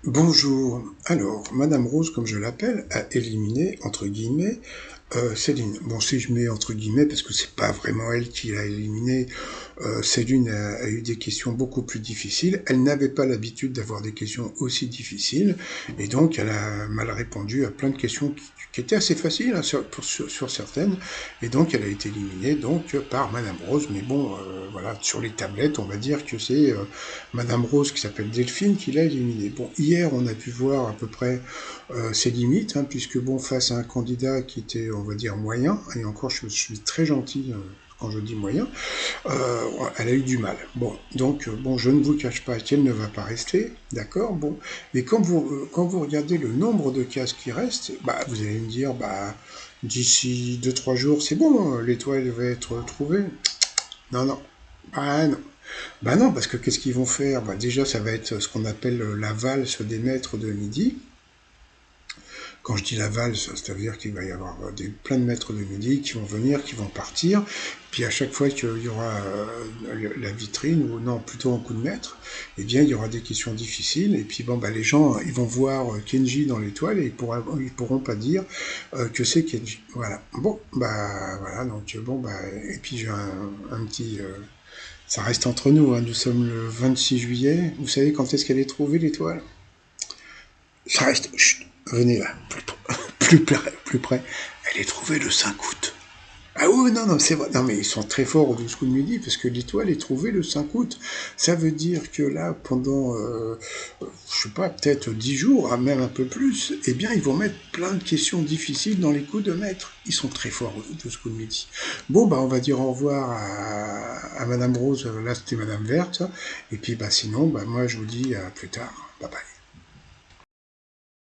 Bonjour. Alors, Madame Rose, comme je l'appelle, a éliminé, entre guillemets, Céline. Bon, si je mets entre guillemets, parce que c'est pas vraiment elle qui l'a éliminé, Céline a eu des questions beaucoup plus difficiles. Elle n'avait pas l'habitude d'avoir des questions aussi difficiles, et donc elle a mal répondu à plein de questions qui étaient assez faciles, hein, sur certaines, et donc elle a été éliminée donc par Madame Rose. Mais bon, voilà, sur les tablettes, on va dire que c'est Madame Rose qui s'appelle Delphine qui l'a éliminée. Bon, hier, on a pu voir à peu près ses limites, hein, puisque bon, face à un candidat qui était, on va dire, moyen, et encore, je suis très gentil quand je dis moyen, elle a eu du mal. Bon, donc, bon, je ne vous cache pas qu'elle ne va pas rester, d'accord, bon, mais quand vous regardez le nombre de cases qui restent, bah, vous allez me dire, bah, d'ici 2 3 jours, c'est bon, l'étoile va être trouvée. Non, non, bah non. Bah non, parce que qu'est-ce qu'ils vont faire? Bah déjà, ça va être ce qu'on appelle la valse des maîtres de midi. Quand je dis la valse, c'est-à-dire qu'il va y avoir plein de maîtres de midi qui vont venir, qui vont partir. Puis à chaque fois qu'il y aura la vitrine, ou non, plutôt un coup de maître, eh bien, il y aura des questions difficiles. Et puis bon, bah les gens, ils vont voir Kenji dans l'étoile et ils pourront pas dire que c'est Kenji. Voilà. Bon, bah voilà. Donc bon, bah et puis j'ai un petit ça reste entre nous, hein. Nous sommes le 26 juillet. Vous savez quand est-ce qu'elle est trouvée, l'étoile? Ça reste... Chut, venez là, plus près. Elle est trouvée le 5 août. Ah oui, non, non, c'est vrai. Non, mais ils sont très forts au 12 coups de midi, parce que l'étoile est trouvée le 5 août. Ça veut dire que là, pendant, je sais pas, peut-être 10 jours, hein, même un peu plus, eh bien, ils vont mettre plein de questions difficiles dans les coups de maître. Ils sont très forts au 12 coups de midi. Bon, bah, on va dire au revoir à Madame Rose. Là, c'était Madame Verte. Et puis, bah, sinon, bah, moi, je vous dis à plus tard. Bye bye.